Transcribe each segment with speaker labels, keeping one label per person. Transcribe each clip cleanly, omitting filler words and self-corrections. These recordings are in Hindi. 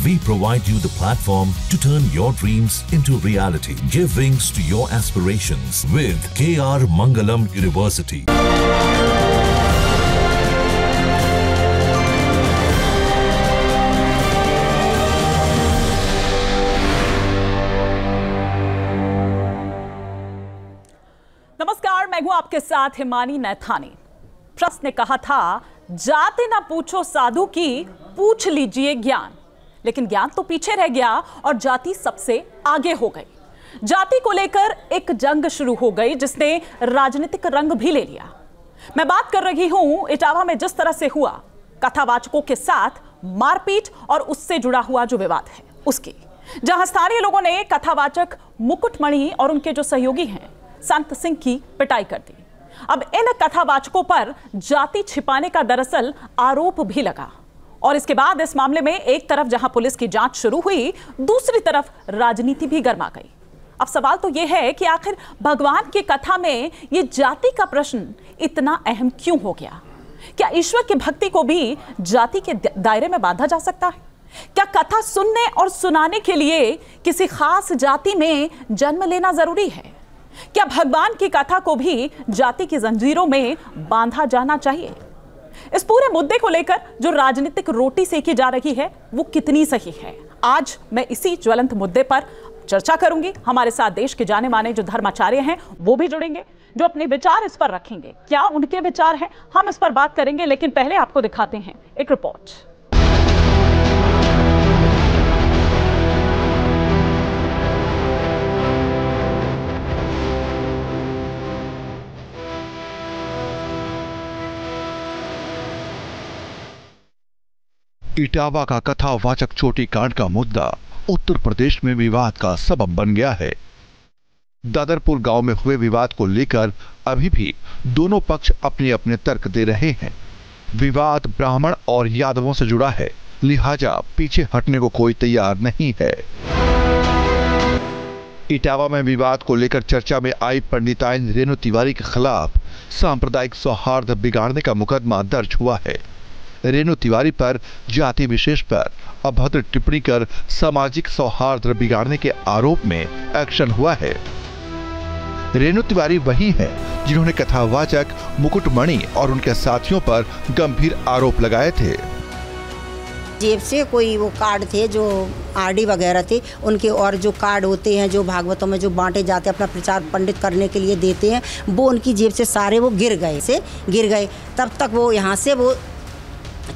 Speaker 1: We provide you the platform to turn your dreams into reality. Give wings to your aspirations with KR Mangalam University.
Speaker 2: नमस्कार, मैं हूं आपके साथ हिमानी नैथानी। प्रश्न ने कहा था, जाति ना पूछो साधु की, पूछ लीजिए ज्ञान। लेकिन ज्ञान तो पीछे रह गया और जाति सबसे आगे हो गई। जाति को लेकर एक जंग शुरू हो गई जिसने राजनीतिक रंग भी ले लिया। मैं बात कर रही हूं इटावा में जिस तरह से हुआ कथावाचकों के साथ मारपीट और उससे जुड़ा हुआ जो विवाद है उसकी, जहां स्थानीय लोगों ने कथावाचक मुकुटमणि और उनके जो सहयोगी हैं संत सिंह की पिटाई कर दी। अब इन कथावाचकों पर जाति छिपाने का दरअसल आरोप भी लगा और इसके बाद इस मामले में एक तरफ जहां पुलिस की जांच शुरू हुई, दूसरी तरफ राजनीति भी गर्मा गई। अब सवाल तो यह है कि आखिर भगवान की कथा में यह जाति का प्रश्न इतना अहम क्यों हो गया? क्या ईश्वर की भक्ति को भी जाति के दायरे में बांधा जा सकता है? क्या कथा सुनने और सुनाने के लिए किसी खास जाति में जन्म लेना जरूरी है? क्या भगवान की कथा को भी जाति की जंजीरों में बांधा जाना चाहिए? इस पूरे मुद्दे को लेकर जो राजनीतिक रोटी सेकी जा रही है वो कितनी सही है? आज मैं इसी ज्वलंत मुद्दे पर चर्चा करूंगी। हमारे साथ देश के जाने माने जो धर्माचार्य हैं वो भी जुड़ेंगे, जो अपने विचार इस पर रखेंगे। क्या उनके विचार हैं, हम इस पर बात करेंगे। लेकिन पहले आपको दिखाते हैं एक रिपोर्ट।
Speaker 3: इटावा का कथावाचक चोटी कांड का मुद्दा उत्तर प्रदेश में विवाद का सबब बन गया है। दादरपुर गांव में हुए विवाद को लेकर अभी भी दोनों पक्ष अपने अपने तर्क दे रहे हैं। विवाद ब्राह्मण और यादवों से जुड़ा है, लिहाजा पीछे हटने को कोई तैयार नहीं है। इटावा में विवाद को लेकर चर्चा में आई पंडिताइन रेणु तिवारी के खिलाफ सांप्रदायिक सौहार्द बिगाड़ने का मुकदमा दर्ज हुआ है। रेणु तिवारी पर जाति विशेष पर अभद्र टिप्पणी कर सामाजिक सौहार्द बिगाड़ने के आरोप में एक्शन हुआ है। रेणु तिवारी वही है जिन्होंने कथावाचक मुकुटमणि और उनके साथियों पर गंभीर आरोप लगाए थे।
Speaker 4: जेब से कोई वो कार्ड थे जो आरडी वगैरह थे उनके, और जो कार्ड होते हैं जो भागवतों में जो बांटे जाते हैं अपना प्रचार पंडित करने के लिए देते हैं, वो उनकी जेब से सारे वो गिर गए। तब तक वो यहाँ से वो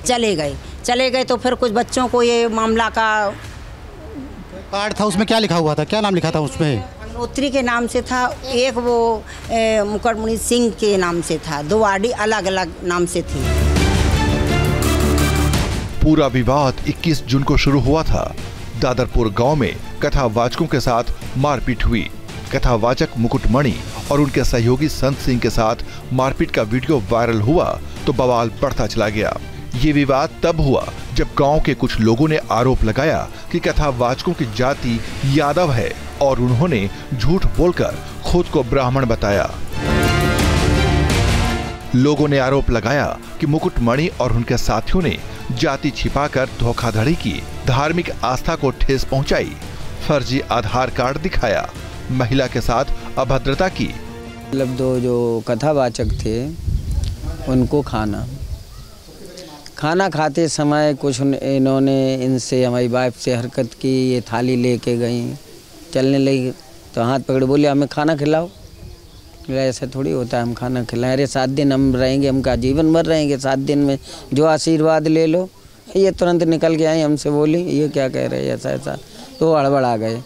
Speaker 4: चले गए तो फिर कुछ बच्चों को ये मामला का
Speaker 5: कार्ड था, उसमें क्या लिखा हुआ था, क्या नाम लिखा था उसमें?
Speaker 4: गंगोत्री के नाम से था, एक वो मुकुटमणि सिंह के नाम से था, दो आरडी अलग अलग नाम से थी।
Speaker 3: पूरा विवाद 21 जून को शुरू हुआ था। दादरपुर गांव में कथावाचकों के साथ मारपीट हुई। कथावाचक मुकुटमणि और उनके सहयोगी संत सिंह के साथ मारपीट का वीडियो वायरल हुआ तो बवाल बढ़ता चला गया। ये विवाद तब हुआ जब गांव के कुछ लोगों ने आरोप लगाया कि कथावाचकों की जाति यादव है और उन्होंने झूठ बोलकर खुद को ब्राह्मण बताया। लोगों ने आरोप लगाया कि मुकुटमणि और उनके साथियों ने जाति छिपाकर धोखाधड़ी की, धार्मिक आस्था को ठेस पहुंचाई, फर्जी आधार कार्ड दिखाया, महिला के साथ अभद्रता की।
Speaker 6: मतलब दो जो कथावाचक थे उनको खाना खाते समय कुछ इन्होंने इनसे हमारी वाइफ से हरकत की। ये थाली लेके गई, चलने लगी तो हाथ पकड़ बोले हमें खाना खिलाओ। ऐसा थोड़ी होता है हम खाना खिलाएं, अरे 7 दिन हम रहेंगे, हम का जीवन भर रहेंगे, 7 दिन में जो आशीर्वाद ले लो। ये तुरंत निकल के आई, हमसे बोली ये क्या कह रहे हैं, ऐसा तो हड़बड़ा गए।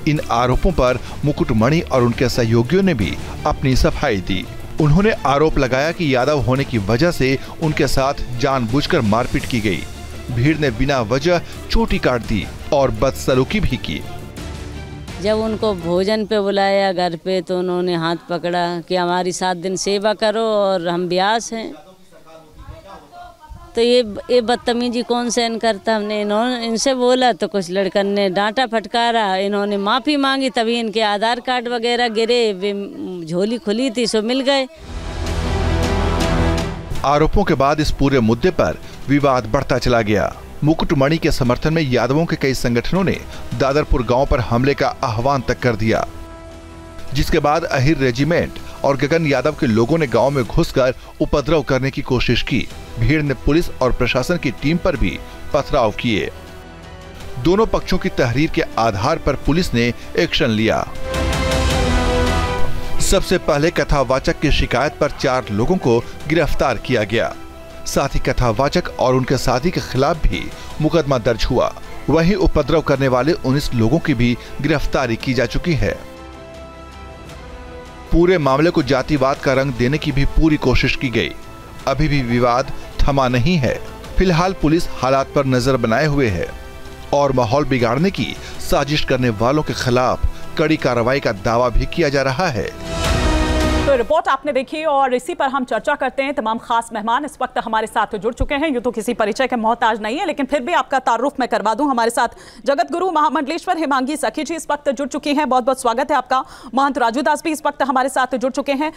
Speaker 3: इन आरोपों पर मुकुटमणि और उनके सहयोगियों ने भी अपनी सफाई दी। उन्होंने आरोप लगाया कि यादव होने की वजह से उनके साथ जानबूझकर मारपीट की गई। भीड़ ने बिना वजह चोटी काट दी और बदसलूकी भी की।
Speaker 7: जब उनको भोजन पे बुलाया घर पे तो उन्होंने हाथ पकड़ा कि हमारी 7 दिन सेवा करो और हम ब्यास हैं। तो ये बदतमीजी कौन सहन करता। हमने इनसे बोला तो कुछ लड़कन ने डांटा फटकारा, इन्होंने माफ़ी मांगी, तभी इनके आधार कार्ड वगैरह गिरे, झोली खुली थी सो मिल गए।
Speaker 3: आरोपों के बाद इस पूरे मुद्दे पर विवाद बढ़ता चला गया। मुकुटमणि के समर्थन में यादवों के कई संगठनों ने दादरपुर गांव पर हमले का आह्वान तक कर दिया, जिसके बाद अहिर रेजिमेंट और गगन यादव के लोगों ने गांव में घुसकर उपद्रव करने की कोशिश की। भीड़ ने पुलिस और प्रशासन की टीम पर भी पथराव किए। दोनों पक्षों की तहरीर के आधार पर पुलिस ने एक्शन लिया। सबसे पहले कथावाचक की शिकायत पर 4 लोगों को गिरफ्तार किया गया। साथ ही कथावाचक और उनके साथी के खिलाफ भी मुकदमा दर्ज हुआ। वहीं उपद्रव करने वाले 19 लोगों की भी गिरफ्तारी की जा चुकी है। पूरे मामले को जातिवाद का रंग देने की भी पूरी कोशिश की गई। अभी भी विवाद थमा नहीं है। फिलहाल पुलिस हालात पर नजर बनाए हुए है और माहौल बिगाड़ने की साजिश करने वालों के खिलाफ कड़ी कार्रवाई का दावा भी किया जा रहा है।
Speaker 2: तो रिपोर्ट आपने देखी और इसी पर हम चर्चा करते हैं। तमाम खास मेहमान इस वक्त हमारे साथ जुड़ चुके हैं। यूं तो किसी परिचय के मोहताज नहीं है, लेकिन फिर भी आपका तारुफ मैं करवा दूं। हमारे साथ जगत गुरु महामंडलेश्वर हेमांगी सखी जी इस वक्त जुड़ चुकी हैं। बहुत बहुत स्वागत है आपका। महंत राजू दास भी इस वक्त हमारे साथ जुड़ चुके हैं।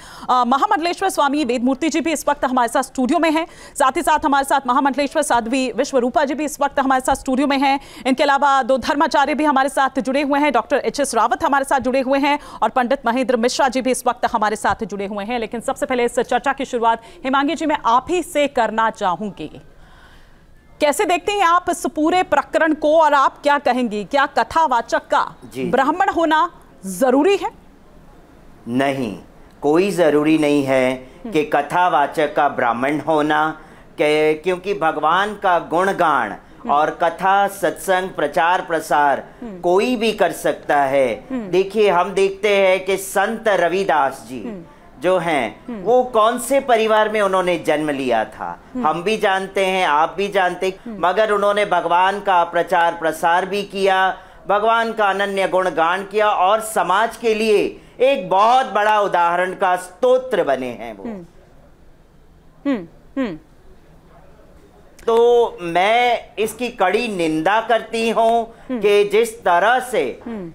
Speaker 2: महामंडलेश्वर स्वामी वेदमूर्ति जी भी इस वक्त हमारे साथ स्टूडियो में हैं। साथ ही साथ हमारे साथ महामंडलेश्वर साध्वी विश्वरूपा जी भी इस वक्त हमारे साथ स्टूडियो में हैं। इनके अलावा 2 धर्माचार्य भी हमारे साथ जुड़े हुए हैं। Doctor HS. रावत हमारे साथ जुड़े हुए हैं और पंडित महेंद्र मिश्रा जी भी इस वक्त हमारे साथ जुड़े हुए हैं। लेकिन सबसे पहले इस चर्चा की शुरुआत हेमांगी जी मैं आप ही से करना चाहूंगी। कैसे देखते हैं आप इस पूरे प्रकरण को और आप क्या कहेंगी? क्या कथावाचक का ब्राह्मण होना जरूरी है?
Speaker 8: नहीं, कोई जरूरी नहीं है कि कथावाचक का ब्राह्मण होना, क्योंकि भगवान का गुणगान और कथा सत्संग प्रचार प्रसार कोई भी कर सकता है। देखिए, हम देखते हैं कि संत रविदास जी जो हैं वो कौन से परिवार में उन्होंने जन्म लिया था, हम भी जानते हैं, आप भी जानते, मगर उन्होंने भगवान का प्रचार प्रसार भी किया, भगवान का अनन्य गुणगान किया और समाज के लिए एक बहुत बड़ा उदाहरण का स्तोत्र बने हैं वो। तो मैं इसकी कड़ी निंदा करती हूं कि जिस तरह से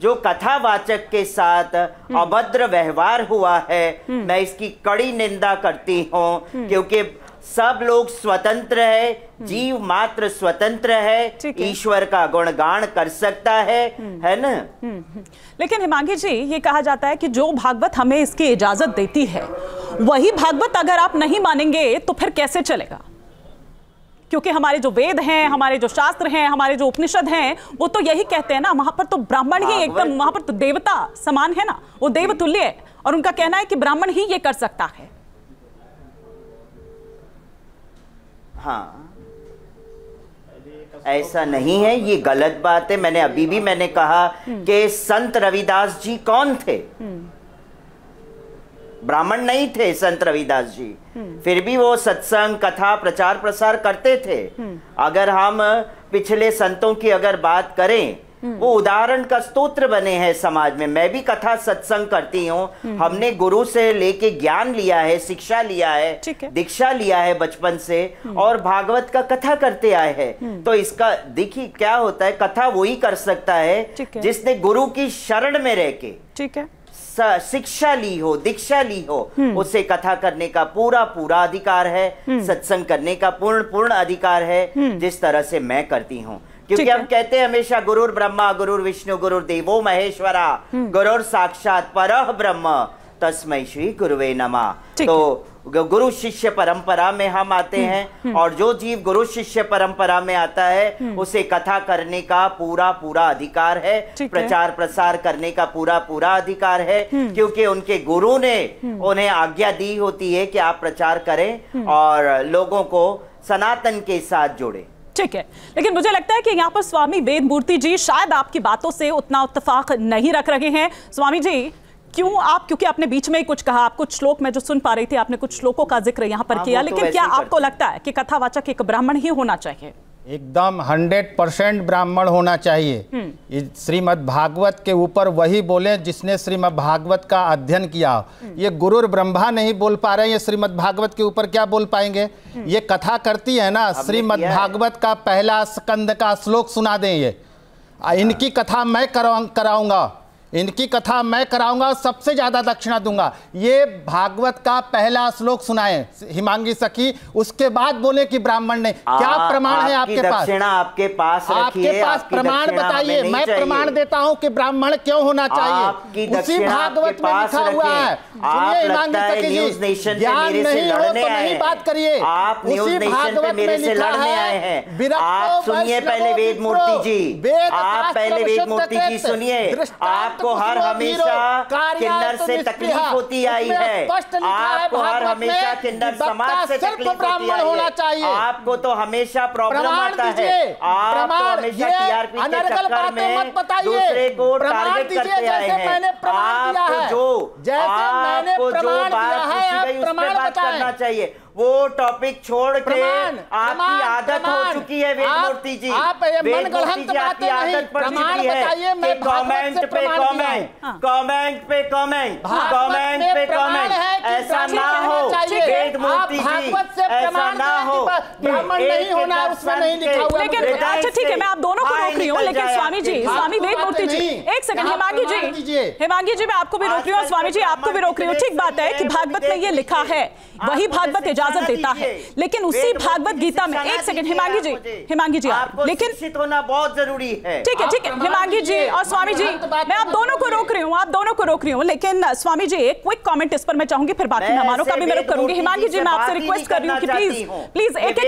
Speaker 8: जो कथावाचक के साथ अभद्र व्यवहार हुआ है, मैं इसकी कड़ी निंदा करती हूं, क्योंकि सब लोग स्वतंत्र है, जीव मात्र स्वतंत्र है, ईश्वर का गुणगान कर सकता है ना।
Speaker 2: लेकिन हेमांगी जी, ये कहा जाता है कि जो भागवत हमें इसकी इजाजत देती है वही भागवत अगर आप नहीं मानेंगे तो फिर कैसे चलेगा? क्योंकि हमारे जो वेद हैं, हमारे जो शास्त्र हैं, हमारे जो उपनिषद हैं, वो तो यही कहते हैं ना, वहां पर तो ब्राह्मण ही एकदम, वहां पर तो देवता समान है ना, वो देवतुल्य है और उनका कहना है कि ब्राह्मण ही ये कर सकता है।
Speaker 8: हाँ, ऐसा नहीं है, ये गलत बात है। मैंने अभी भी कहा कि संत रविदास जी कौन थे? ब्राह्मण नहीं थे संत रविदास जी, फिर भी वो सत्संग कथा प्रचार प्रसार करते थे। अगर हम पिछले संतों की अगर बात करें, वो उदाहरण का स्तोत्र बने हैं समाज में। मैं भी कथा सत्संग करती हूँ, हमने गुरु से लेके ज्ञान लिया है, शिक्षा लिया है, दीक्षा लिया है बचपन से, और भागवत का कथा करते आए हैं। तो इसका देखिए क्या होता है, कथा वही कर सकता है जिसने गुरु की शरण में रह के, ठीक है, शिक्षा ली हो, दीक्षा ली हो, उसे कथा करने का पूरा पूरा अधिकार है, सत्संग करने का पूर्ण अधिकार है, जिस तरह से मैं करती हूँ। क्योंकि हम कहते हैं हमेशा गुरुर ब्रह्मा गुरुर विष्णु गुरुर देवो महेश्वरा गुरुर साक्षात परह ब्रह्म तस्मै श्री गुरुवे नमः। तो गुरु शिष्य परंपरा में हम आते हैं और जो जीव गुरु शिष्य परंपरा में आता है उसे कथा करने का पूरा पूरा अधिकार है, प्रचार प्रसार करने का पूरा पूरा अधिकार है, क्योंकि उनके गुरु ने उन्हें आज्ञा दी होती है कि आप प्रचार करें और लोगों को सनातन के साथ जोड़े।
Speaker 2: ठीक है, लेकिन मुझे लगता है कि यहाँ पर स्वामी वेदमूर्ति जी शायद आपकी बातों से उतना इत्तेफाक नहीं रख रहे हैं। स्वामी जी, क्योंकि आपने बीच में ही कुछ कहा, आप कुछ श्लोक मैं जो सुन पा रही थी, आपने कुछ श्लोकों का जिक्र यहाँ पर किया, लेकिन क्या आपको लगता है कि कथावाचक एक ब्राह्मण ही होना चाहिए?
Speaker 9: एकदम 100% ब्राह्मण होना चाहिए। श्रीमद् भागवत के ऊपर वही बोले जिसने श्रीमद् भागवत का अध्ययन किया। ये गुरुर ब्रह्मा नहीं बोल पा रहे हैं, ये श्रीमद् भागवत के ऊपर क्या बोल पाएंगे? ये कथा करती है ना, श्रीमद् भागवत का पहला स्कंद का श्लोक सुना दें। ये इनकी कथा मैं कराऊंगा, इनकी कथा मैं कराऊंगा, सबसे ज्यादा दक्षिणा दूंगा। ये भागवत का पहला श्लोक सुनाए हिमांगी सखी, उसके बाद बोले कि ब्राह्मण ने। क्या प्रमाण है आपके पास?
Speaker 8: दक्षिणा आपके पास रखिए,
Speaker 9: आपके पास प्रमाण बताइए। मैं प्रमाण देता हूं कि ब्राह्मण क्यों होना चाहिए, उसी भागवत में लिखा हुआ है। सुनिए हिमांगी सखी जी, ज्ञान नहीं हो तो नहीं बात करिए।
Speaker 8: आप न्यूज नेशन पे मेरे से लड़ने आए हैं। आप सुनिए पहले वेद मूर्ति जी, आप पहले वेद मूर्ति जी सुनिए। आपको हर हमेशा किन्नर से तकलीफ होती आई है, आपको हर हमेशा किन्नर समाज से तकलीफ होती आई है, आपको तो हमेशा प्रॉब्लम आता है, आप तो हमेशा टीआरपी के चक्कर में दूसरे को टारगेट करते आए हैं। आपको जो बात पूछी गई उस पर बात करना चाहिए, वो टॉपिक छोड़ के आपकी आदत हो चुकी है वेद मूर्ति जी। वेद मूर्ति जी आपकी आदत पड़ चुकी है कि कमेंट पे कमेंट, कमेंट पे कमेंट, कमेंट पे कमेंट। ऐसा ना हो वेद मूर्ति जी, ऐसा ना हो।
Speaker 2: लेकिन अच्छा ठीक है, मैं आप दोनों को रोक रही हूँ, लेकिन स्वामी जी, स्वामी वेद मूर्ति जी, एक सेकंड। हिमांगी जी मैं आपको भी रोक रही हूँ, स्वामी जी आपको भी रोक रही हूँ। ठीक बात है कि भागवत में ये लिखा है, वही भागवत इजाजत देता है, लेकिन उसी भागवत गीता में, एक सेकंड हिमांगी जी आप, लेकिन
Speaker 8: शिक्षित होना बहुत जरूरी है।
Speaker 2: ठीक है हिमांगी जी और स्वामी जी, मैं आप दोनों को रोक रही हूँ, लेकिन स्वामी जी एक क्विक कमेंट इस पर मैं चाहूंगी, फिर बाकी मेहमानों का भी मैं करूंगी। हिमांगी जी मैं आपसे रिक्वेस्ट कर रही हूँ कि प्लीज एक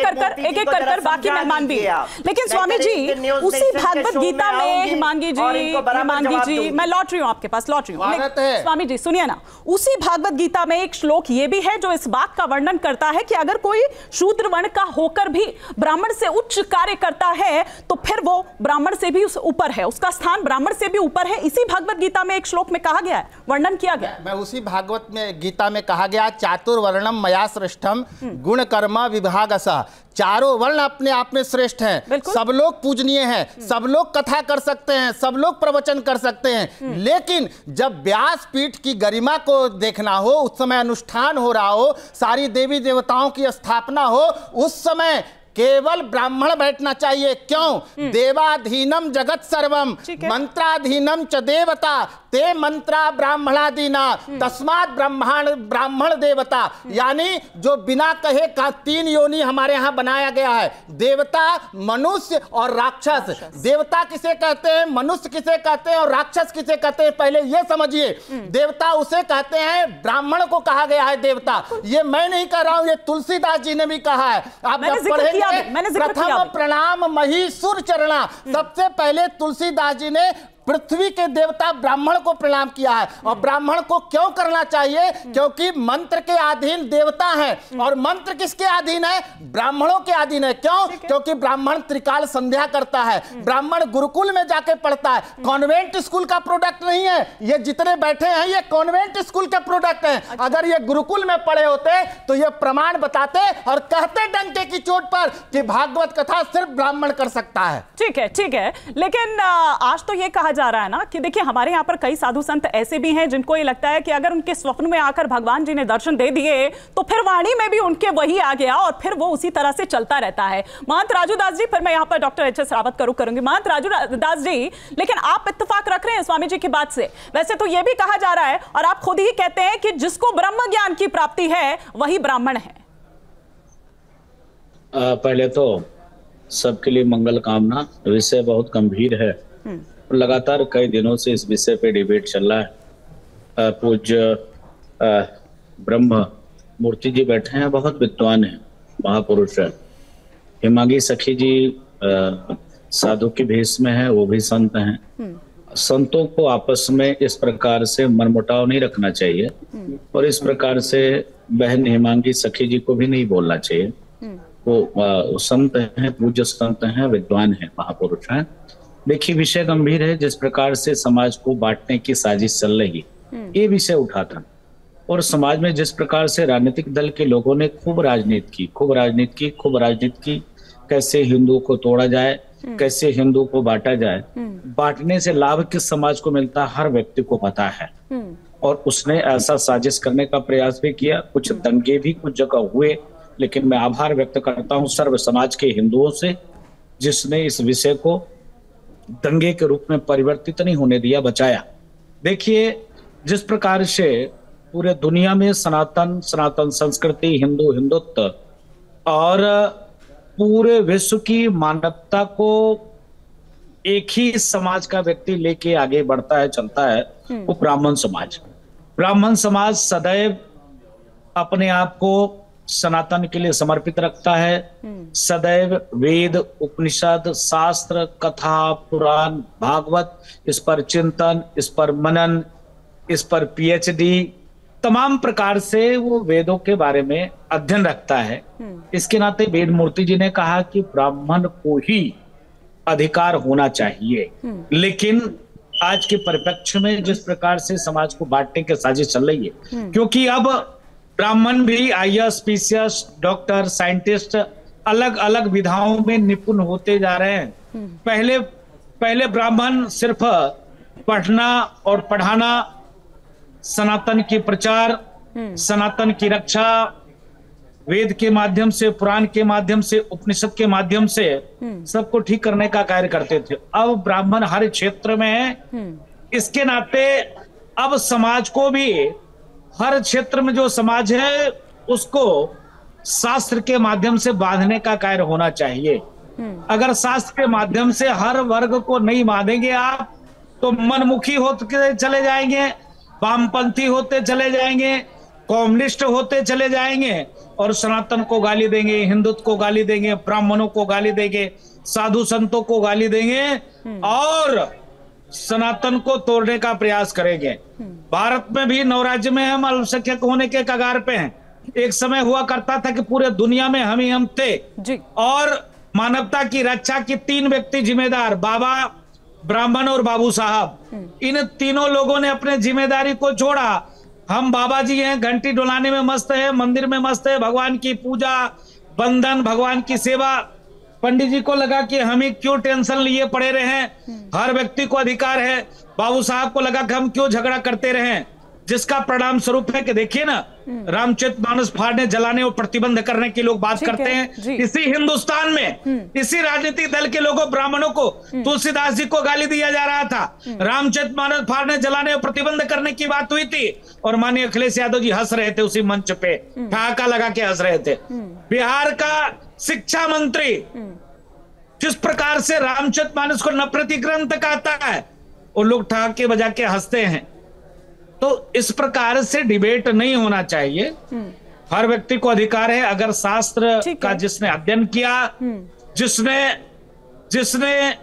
Speaker 2: एक कर बाकी मेहमान भी। लेकिन स्वामी जी उसी भागवत गीता में, हिमांगी जी मैं लौट रही हूँ आपके पास, स्वामी जी सुनिए ना, उसी भागवत गीता में एक श्लोक ये भी है जो इस बात का वर्णन करता है कि अगर कोई शूद्र वर्ण का होकर भी ब्राह्मण से उच्च कार्य करता है तो फिर वो ब्राह्मण से भी ऊपर है, उसका स्थान ब्राह्मण से भी ऊपर है। इसी भागवत गीता में एक श्लोक में कहा गया है, वर्णन किया गया।
Speaker 9: मैं उसी भागवत में गीता में कहा गया, चातुर्वर्णम मया श्रेष्ठम गुण कर्म विभागसा। चारों वर्ण अपने आप में श्रेष्ठ हैं, सब लोग पूजनीय हैं, सब लोग कथा कर सकते हैं, सब लोग प्रवचन कर सकते हैं, लेकिन जब व्यासपीठ की गरिमा को देखना हो, उस समय अनुष्ठान हो रहा हो, सारी देवी देवताओं की स्थापना हो, उस समय केवल ब्राह्मण बैठना चाहिए। क्यों? देवाधीनम जगत सर्वम मंत्राधीनम च देवता ते मंत्रा ब्राह्मणादीना तस्मात् ब्राह्मण देवता। यानी जो बिना कहे का 3 योनि हमारे यहाँ बनाया गया है, देवता, मनुष्य और राक्षस। देवता किसे कहते हैं, मनुष्य किसे कहते हैं और राक्षस किसे कहते हैं, पहले ये समझिए। देवता उसे कहते हैं, ब्राह्मण को कहा गया है देवता। ये मैं नहीं कह रहा हूं, ये तुलसीदास जी ने भी कहा है। आप जब पढ़ेंगे प्रथम प्रणाम महीसुर चरणा, सबसे पहले तुलसीदास जी ने पृथ्वी के देवता ब्राह्मण को प्रणाम किया है। और ब्राह्मण को क्यों करना चाहिए? क्योंकि मंत्र के अधीन देवता हैं, और मंत्र किसके अधीन है? ब्राह्मणों के अधीन है। क्यों? क्योंकि ब्राह्मण त्रिकाल संध्या करता है, ब्राह्मण गुरुकुल में जाके पढ़ता है, कॉन्वेंट स्कूल का प्रोडक्ट नहीं है। ये जितने बैठे हैं ये कॉन्वेंट स्कूल के प्रोडक्ट हैं। अगर ये गुरुकुल में पढ़े होते तो ये प्रमाण बताते और कहते डंके की चोट पर कि भागवत कथा सिर्फ ब्राह्मण कर सकता है।
Speaker 2: ठीक है, लेकिन आज तो ये कहा जा रहा है ना कि देखिए हमारे यहाँ पर कई साधु संत ऐसे भी हैं जिनको ये लगता है कि अगर उनके स्वप्न में आकर भगवान जी ने दर्शन दे दिए तो फिर वाणी में भी उनके वही आ गया और फिर वो उसी तरह से चलता रहता है। महंत राजू दास जी, फिर मैं यहाँ पर डॉक्टर एच एस रावत करूंगी। महंत राजू दास जी, लेकिन आप इत्तेफाक रख रहे हैं स्वामी जी की बात से? वैसे तो ये भी कहा जा रहा है और आप खुद ही कहते हैं कि जिसको ब्रह्म ज्ञान की प्राप्ति है वही ब्राह्मण है।
Speaker 10: पहले तो सबके लिए मंगल कामना। विषय बहुत गंभीर है, लगातार कई दिनों से इस विषय पे डिबेट चल रहा है। पूज्य ब्रह्म मूर्ति जी बैठे हैं, बहुत विद्वान हैं, महापुरुष है। हिमांगी सखी जी साधु के भेष में है, वो भी संत हैं। संतों को आपस में इस प्रकार से मनमुटाव नहीं रखना चाहिए और इस प्रकार से बहन हिमांगी सखी जी को भी नहीं बोलना चाहिए। वो संत हैं, पूज्य संत हैं, विद्वान हैं, महापुरुष हैं। देखिए विषय गंभीर है, जिस प्रकार से समाज को बांटने की साजिश चल रही, ये विषय उठा था। और समाज में जिस प्रकार से राजनीतिक दल के लोगों ने खूब राजनीति की, कैसे हिंदू को तोड़ा जाए, कैसे हिंदू को बांटा जाए। बांटने से लाभ किस समाज को मिलता है हर व्यक्ति को पता है, और उसने ऐसा साजिश करने का प्रयास भी किया। कुछ दंगे भी कुछ जगह हुए, लेकिन मैं आभार व्यक्त करता हूँ सर्व समाज के हिंदुओं से, जिसने इस विषय को दंगे के रूप में परिवर्तित नहीं होने दिया, बचाया। देखिए, जिस प्रकार से पूरे दुनिया में सनातन संस्कृति, हिंदुत्व और पूरे विश्व की मानवता को एक ही समाज का व्यक्ति लेके आगे बढ़ता है, चलता है, वो ब्राह्मण समाज सदैव अपने आप को सनातन के लिए समर्पित रखता है। सदैव वेद, उपनिषद, शास्त्र, कथा, पुराण, भागवत, इस पर चिंतन, इस पर मनन, इस पर पीएचडी, तमाम प्रकार से वो वेदों के बारे में अध्ययन रखता है। इसके नाते वेद मूर्ति जी ने कहा कि ब्राह्मण को ही अधिकार होना चाहिए। लेकिन आज के परिप्रेक्ष्य में जिस प्रकार से समाज को बांटने की साजिश चल रही है, क्योंकि अब ब्राह्मण भी आईएएस, पीसीएस, डॉक्टर, साइंटिस्ट अलग अलग विधाओं में निपुण होते जा रहे हैं। पहले ब्राह्मण सिर्फ पढ़ना और पढ़ाना, सनातन की प्रचार, सनातन की रक्षा, वेद के माध्यम से, पुराण के माध्यम से, उपनिषद के माध्यम से सबको ठीक करने का कार्य करते थे। अब ब्राह्मण हर क्षेत्र में है। इसके नाते अब समाज को भी, हर क्षेत्र में जो समाज है उसको शास्त्र के माध्यम से बांधने का कार्य होना चाहिए। अगर शास्त्र के माध्यम से हर वर्ग को नहीं बांधेंगे आप, तो मनमुखी होते चले जाएंगे, वामपंथी होते चले जाएंगे, कम्युनिस्ट होते चले जाएंगे और सनातन को गाली देंगे, हिंदुत्व को गाली देंगे, ब्राह्मणों को गाली देंगे, साधु संतों को गाली देंगे और सनातन को तोड़ने का प्रयास करेंगे। भारत में भी 9 राज्य में हम अल्पसंख्यक होने के कगार पे हैं। एक समय हुआ करता था कि पूरे दुनिया में हम थे जी। और मानवता की रक्षा की 3 व्यक्ति जिम्मेदार, बाबा, ब्राह्मण और बाबू साहब। इन तीनों लोगों ने अपने जिम्मेदारी को छोड़ा। हम बाबा जी हैं, घंटी डुलाने में मस्त है, मंदिर में मस्त है, भगवान की पूजा, बंधन, भगवान की सेवा। पंडित जी को लगा कि हमें क्यों टेंशन लिए पड़े रहे, हर व्यक्ति को अधिकार है। बाबू साहब को लगा कि हम क्यों झगड़ा करते रहे, जिसका परिणाम स्वरूप है कि देखिए ना, रामचरितमानस फाड़ने, जलाने और प्रतिबंध करने की लोग बात करते हैं। इसी हिंदुस्तान में इसी राजनीतिक दल के लोगों, ब्राह्मणों को, तुलसीदास जी को गाली दिया जा रहा था। रामचरितमानस फाड़ने, जलाने और प्रतिबंध करने की बात हुई थी और माननीय अखिलेश यादव जी हंस रहे थे उसी मंच पे, ठहाका लगा के हंस रहे थे। बिहार का शिक्षा मंत्री जिस प्रकार से रामचरितमानस को नफरती ग्रंथ कहता है, वो लोग ठहाके बजा के हंसते हैं। तो इस प्रकार से डिबेट नहीं होना चाहिए। हर व्यक्ति को अधिकार है, अगर शास्त्र का जिसने अध्ययन किया, जिसने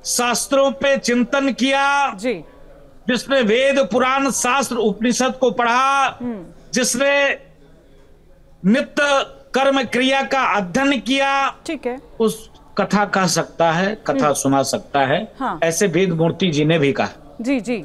Speaker 10: शास्त्रों पे चिंतन किया, जिसने वेद, पुराण, शास्त्र, उपनिषद को पढ़ा, जिसने नित्य कर्म क्रिया का अध्ययन किया, ठीक है, उस कथा कह सकता है, कथा सुना सकता है। हाँ। ऐसे वेद मूर्ति जी ने भी कहा।
Speaker 2: जी जी,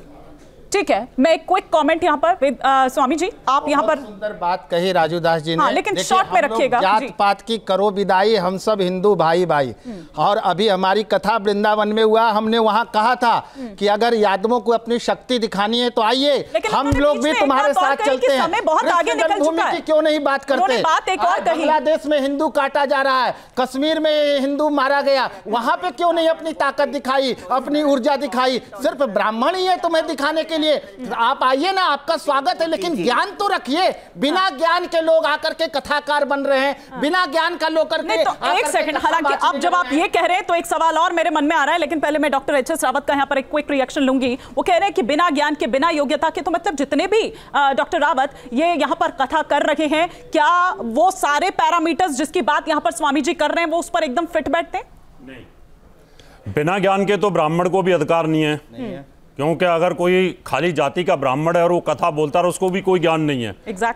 Speaker 2: ठीक है। मैं एक क्विक कमेंट यहाँ पर, स्वामी जी आप यहाँ पर
Speaker 9: सुंदर बात कही राजू दास जी ने।
Speaker 2: हाँ, लेकिन शॉर्ट में रखिएगा।
Speaker 9: जात पात की करो विदाई, हम सब हिंदू भाई भाई। और अभी हमारी कथा वृंदावन में हुआ, हमने वहाँ कहा था कि अगर यादवों को अपनी शक्ति दिखानी है तो आइए, हम लोग भी तुम्हारे साथ चलते हैं।
Speaker 2: बहुत आगे निकल चुका है,
Speaker 9: क्यों नहीं बात करते? बांग्लादेश में हिंदू काटा जा रहा है, कश्मीर में हिंदू मारा गया, वहां पे क्यों नहीं अपनी ताकत दिखाई, अपनी ऊर्जा दिखाई? सिर्फ ब्राह्मण ही है तुम्हें दिखाने के लिए। आप आइए ना, आपका स्वागत है, लेकिन ज्ञान तो रखिए। बिना ज्ञान के लोग आकर के कथाकार बन रहे हैं, बिना ज्ञान का लोग करके।
Speaker 2: तो एक सेकंड, हालांकि अब जब आप ये कह रहे हैं तो एक सवाल और मेरे मन में आ रहा है, लेकिन पहले मैं डॉक्टर एच एस रावत का यहाँ पर एक क्विक रिएक्शन लूंगी। वो कह रहे हैं कि बिना ज्ञान के, बिना योग्यता के, तो मतलब जितने भी डॉक्टर रावत ये यहाँ पर कथा कर रहे हैं, क्या वो सारे पैरामीटर्स जिसकी बात यहाँ पर स्वामी जी कर रहे हैं वो उस पर एकदम फिट बैठते हैं?
Speaker 11: नहीं, बिना ज्ञान के तो ब्राह्मण को भी अधिकार नहीं है। क्योंकि अगर कोई खाली जाति का ब्राह्मण है और वो कथा बोलता है, उसको भी कोई ज्ञान नहीं है।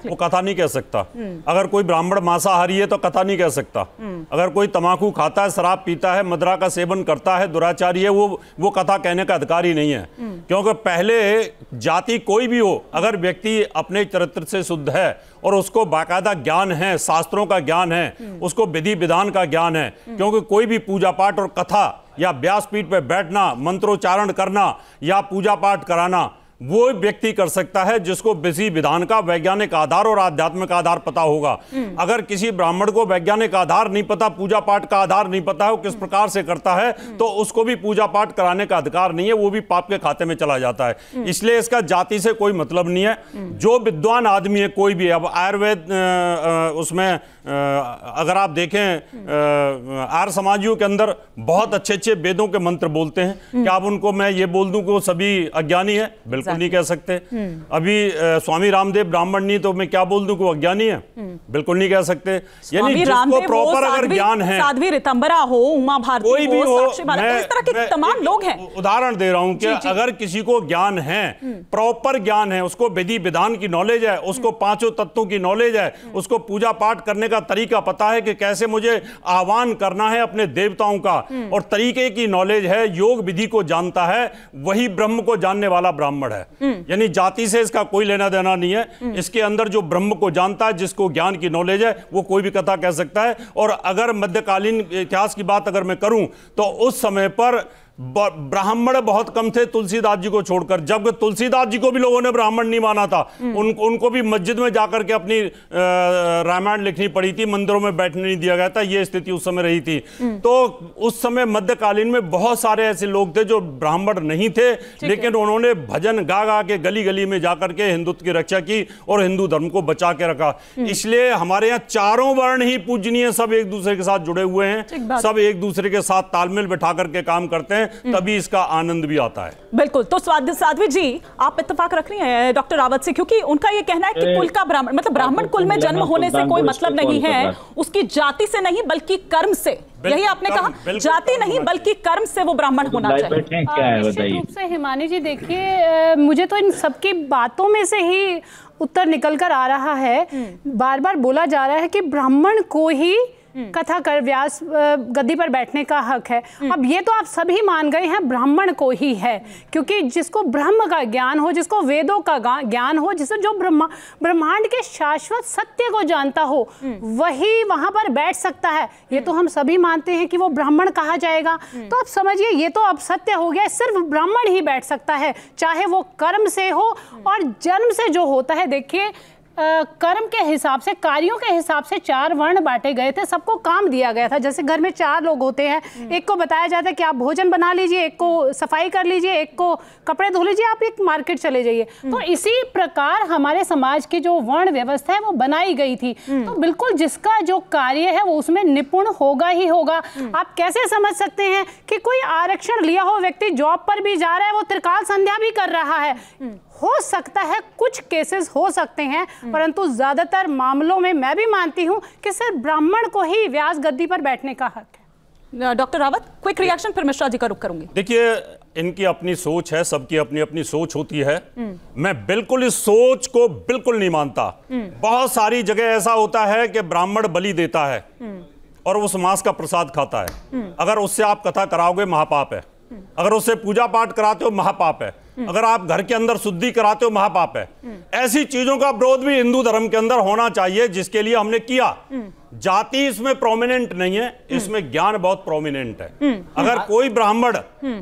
Speaker 11: वो कथा नहीं कह सकता। अगर कोई ब्राह्मण मांसाहारी है तो कथा नहीं कह सकता। अगर कोई तंबाकू खाता है, शराब पीता है, मदिरा का सेवन करता है, दुराचारी है, वो कथा कहने का अधिकार ही नहीं है। क्योंकि पहले जाति कोई भी हो, अगर व्यक्ति अपने चरित्र से शुद्ध है और उसको बाकायदा ज्ञान है, शास्त्रों का ज्ञान है, उसको विधि विधान का ज्ञान है, क्योंकि कोई भी पूजा पाठ और कथा या व्यासपीठ पे बैठना, मंत्रोच्चारण करना या पूजा पाठ कराना, वो व्यक्ति कर सकता है जिसको किसी विधान का वैज्ञानिक आधार और आध्यात्मिक आधार पता होगा। अगर किसी ब्राह्मण को वैज्ञानिक आधार नहीं पता, पूजा पाठ का आधार नहीं पता है, वो किस प्रकार से करता है, तो उसको भी पूजा पाठ कराने का अधिकार नहीं है, वो भी पाप के खाते में चला जाता है। इसलिए इसका जाति से कोई मतलब नहीं है। जो विद्वान आदमी है कोई भी, अब आयुर्वेद उसमें अगर आप देखें आर्य समाजियों के अंदर बहुत अच्छे अच्छे वेदों के मंत्र बोलते हैं। क्या आप उनको मैं ये बोल दूं कि वो सभी अज्ञानी है? बिल्कुल नहीं कह सकते। अभी स्वामी रामदेव ब्राह्मण नहीं, तो मैं क्या बोल दूं कि वो अज्ञानी है? बिल्कुल नहीं कह सकते। यानी जिसको प्रॉपर अगर ज्ञान है,
Speaker 2: साध्वी ऋतंबरा हो, उमा भारती
Speaker 11: कोई भी हो,
Speaker 2: इस तरह के तमाम लोग हैं।
Speaker 11: उदाहरण दे रहा हूं कि अगर किसी को ज्ञान है, प्रॉपर ज्ञान है, उसको विधि विधान की नॉलेज है, उसको पांचों तत्वों की नॉलेज है, उसको पूजा पाठ करने का तरीका पता है कि कैसे मुझे आह्वान करना है अपने देवताओं का, और तरीके की नॉलेज है, योग विधि को जानता है, वही ब्रह्म को जानने वाला ब्राह्मण है। यानी जाति से इसका कोई लेना देना नहीं है। इसके अंदर जो ब्रह्म को जानता है, जिसको ज्ञान की नॉलेज है, वो कोई भी कथा कह सकता है। और अगर मध्यकालीन इतिहास की बात अगर मैं करूं तो उस समय पर ब्राह्मण बहुत कम थे तुलसीदास जी को छोड़कर। जब तुलसीदास जी को भी लोगों ने ब्राह्मण नहीं माना था, उनको भी मस्जिद में जाकर के अपनी रामायण लिखनी पड़ी थी, मंदिरों में बैठने नहीं दिया गया था। ये स्थिति उस समय रही थी। तो उस समय मध्यकालीन में बहुत सारे ऐसे लोग थे जो ब्राह्मण नहीं थे, लेकिन उन्होंने भजन गा गा के गली गली में जाकर के हिंदुत्व की रक्षा की और हिंदू धर्म को बचा के रखा। इसलिए हमारे यहाँ चारों वर्ण ही पूजनीय, सब एक दूसरे के साथ जुड़े हुए हैं, सब एक दूसरे के साथ तालमेल बैठा करके काम करते हैं, तभी इसका आनंद भी आता है।
Speaker 2: बिल्कुल। तो साध्वी जी, आप इत्तेफाक रख रही हैं डॉक्टर रावत से, क्योंकि उनका ये कहना है कि कुल का ब्राह्मण, मतलब ब्राह्मण कुल में जन्म होने से कोई मतलब नहीं है, उसकी जाति से नहीं बल्कि कर्म से। यही आपने कहा, जाति नहीं बल्कि कर्म से वो ब्राह्मण होना चाहिए।
Speaker 12: निश्चित रूप से हिमानी जी, देखिए मुझे तो इन सबकी बातों में से ही उत्तर निकल कर आ रहा है। बार बार बोला जा रहा है कि ब्राह्मण को ही कथा कर व्यास गद्दी पर बैठने का हक है। अब ये तो आप सभी मान गए हैं ब्राह्मण को ही है, क्योंकि जिसको ब्रह्म का ज्ञान हो, जिसको वेदों का ज्ञान हो, जिससे जो ब्रह्मांड के शाश्वत सत्य को जानता हो, वही वहां पर बैठ सकता है। ये तो हम सभी मानते हैं कि वो ब्राह्मण कहा जाएगा। तो आप समझिए, ये तो अब सत्य हो गया, सिर्फ ब्राह्मण ही बैठ सकता है, चाहे वो कर्म से हो और जन्म से जो होता है। देखिए कर्म के हिसाब से, कार्यों के हिसाब से 4 वर्ण बांटे गए थे, सबको काम दिया गया था। जैसे घर में 4 लोग होते हैं, एक को बताया जाता है कि आप भोजन बना लीजिए, एक को सफाई कर लीजिए, एक को कपड़े धो लीजिए, आप एक मार्केट चले जाइए। तो इसी प्रकार हमारे समाज की जो वर्ण व्यवस्था है वो बनाई गई थी। तो बिल्कुल जिसका जो कार्य है वो उसमें निपुण होगा ही होगा। आप कैसे समझ सकते हैं कि कोई आरक्षण लिया हो व्यक्ति जॉब पर भी जा रहा है, वो त्रिकाल संध्या भी कर रहा है? हो सकता है, कुछ केसेस हो सकते हैं, परंतु ज्यादातर मामलों में मैं भी मानती हूं कि सिर्फ ब्राह्मण को ही व्यास गद्दी पर बैठने का हक है।
Speaker 2: डॉक्टर रावत, क्विक रिएक्शन, फिर मिश्रा जी का रुख करूंगी।
Speaker 11: देखिए, इनकी अपनी सोच है, सबकी अपनी अपनी सोच होती है। मैं बिल्कुल इस सोच को बिल्कुल नहीं मानता। बहुत सारी जगह ऐसा होता है कि ब्राह्मण बलि देता है और उस मांस का प्रसाद खाता है। अगर उससे आप कथा कराओगे, महापाप है। अगर उससे पूजा पाठ कराते हो, महापाप है। अगर आप घर के अंदर शुद्धि कराते हो, महापाप है। ऐसी चीजों का विरोध भी हिंदू धर्म के अंदर होना चाहिए, जिसके लिए हमने किया। जाति इसमें प्रोमिनेंट नहीं है, इसमें ज्ञान बहुत प्रोमिनेंट है। अगर कोई ब्राह्मण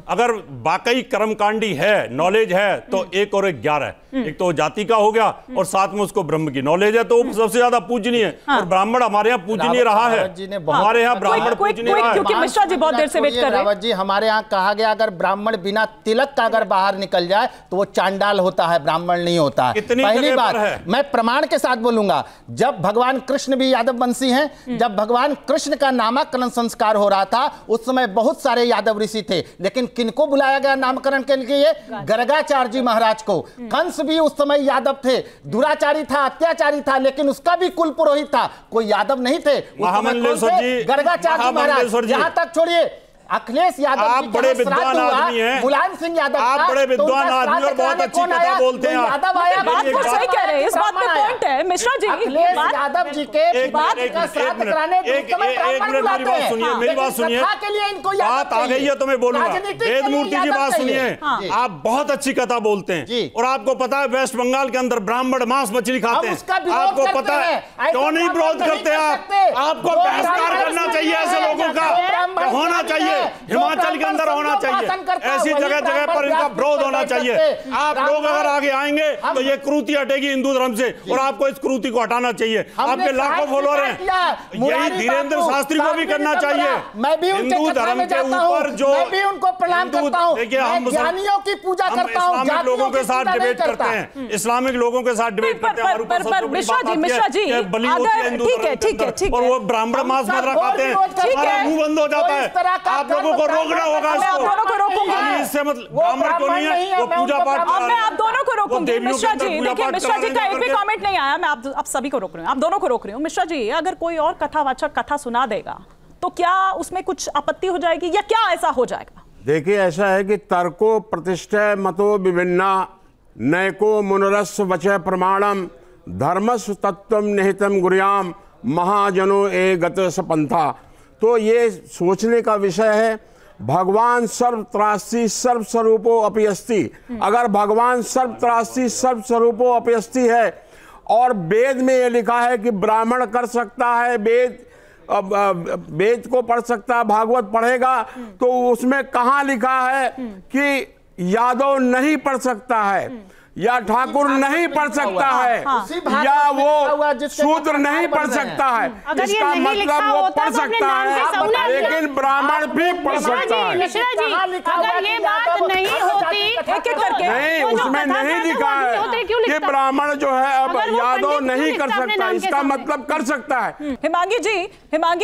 Speaker 11: अगर वाकई कर्मकांडी है, नॉलेज है, तो 1 और 1 11 है। एक तो जाति का हो गया और साथ में उसको ब्रह्म की नॉलेज है, तो सबसे ज्यादा पूजनीय है। और ब्राह्मण हमारे यहाँ पूजनीय रहा है, हमारे यहाँ ब्राह्मण पूजनीय रहा है।
Speaker 2: क्योंकि मिश्रा जी बहुत देर से वेट कर रहे हैं।
Speaker 9: रावत जी, हमारे यहाँ कहा गया अगर ब्राह्मण बिना तिलक का अगर बाहर निकल जाए तो वो चांडाल होता है, ब्राह्मण नहीं होता है। पहली बात मैं प्रमाण के साथ बोलूंगा, जब भगवान कृष्ण भी यादव वंशी हैं, जब भगवान कृष्ण का नामकरण संस्कार हो रहा था, उस समय बहुत सारे यादव ऋषि थे, लेकिन किनको बुलाया गया नामकरण के लिए? गर्गाचार्य जी महाराज को। कंस भी उस समय यादव थे, दुराचारी था, अत्याचारी था, लेकिन उसका भी कुल पुरोहित था, कोई यादव नहीं थे। गर्गाचार्य जी महाराज। यहां तक छोड़िए, अखिलेश यादव,
Speaker 11: आप बड़े विद्वान आदमी हैं,
Speaker 9: मुलायम सिंह यादव,
Speaker 11: आप बड़े विद्वान आदमी और बहुत अच्छी कथा बोलते हैं।
Speaker 9: यादव आया,
Speaker 2: बात को सही कह रहे हैं, इस बात पे पॉइंट है मिश्रा जी।
Speaker 9: अखिलेश यादव जी के बात का श्राद्ध कराने
Speaker 11: एक मिनट मेरी बात सुनिए, मेरी बात सुनिए, बात आ गई है तो मैं बोलूंगा। वेदमूर्ति जी बात सुनिए, आप बहुत अच्छी कथा बोलते हैं और आपको पता है वेस्ट बंगाल के अंदर ब्राह्मण मांस मछली खाते हैं, आपको पता है। क्यों नहीं विरोध करते आप? आपको बहिष्कार करना चाहिए, ऐसे लोगों का होना चाहिए। हिमाचल के अंदर होना चाहिए, ऐसी जगह जगह पर इनका विरोध होना चाहिए। आप लोग अगर आगे आएंगे तो ये क्रूति हटेगी हिंदू धर्म से, और आपको इस क्रूति को हटाना चाहिए। आपके लाखों फॉलोअर हैं, यही धीरेन्द्र शास्त्री को भी करना चाहिए। हिंदू धर्म के ऊपर जो
Speaker 9: उनको प्रणाम करता हूं,
Speaker 11: देखिए हम
Speaker 9: ज्ञानियों की पूजा करता हूं,
Speaker 11: इस्लामिक लोगों के साथ डिबेट करते हैं, इस्लामिक लोगों के साथ डिबेट करते हैं।
Speaker 2: मिश्रा जी,
Speaker 11: ठीक है, और वो ब्राह्मण मांस मदिरा खाते हैं, हमारा मुंह बंद हो जाता है। आप लोगों को रोकना होगा इसको। इससे मतलब ब्राह्मण क्यों नहीं है, वो पूजा पाठ।
Speaker 2: मैं आप दोनों को रोकूंगी। मिश्रा जी देखिए, मिश्रा जी का एक भी कमेंट नहीं आया, मैं आप सभी को रोक रही हूँ, आप दोनों को रोक रही हूँ। मिश्रा जी, अगर कोई और कथावाचक कथा सुना देगा तो क्या उसमें कुछ आपत्ति हो जाएगी या क्या ऐसा हो जाएगा?
Speaker 13: देखिए, ऐसा है कि तर्को प्रतिष्ठा मतो विभिन्ना नैको मुनरस वचः प्रमाणम धर्मस्व तत्वम निहितम गुर्याम महाजनो ए गत सपंथा। तो ये सोचने का विषय है। भगवान सर्वत्रासी सर्वस्वरूपो अपि अस्ति। अगर भगवान सर्वत्रासी सर्वस्वरूपो अपि अस्ति है और वेद में ये लिखा है कि ब्राह्मण कर सकता है, वेद को पढ़ सकता है, भागवत पढ़ेगा, तो उसमें कहाँ लिखा है कि यादव नहीं पढ़ सकता है या ठाकुर नहीं पढ़ सकता है या वो शूद्र नहीं पढ़ सकता है? इसका मतलब वो पढ़ सकता है, लेकिन ब्राह्मण भी पढ़ सकता है।
Speaker 12: अगर ये बात नहीं होती,
Speaker 13: नहीं, उसमें नहीं लिखा है कि ब्राह्मण जो है अब यादव नहीं कर सकता, इसका मतलब कर सकता है।
Speaker 2: हिमांगी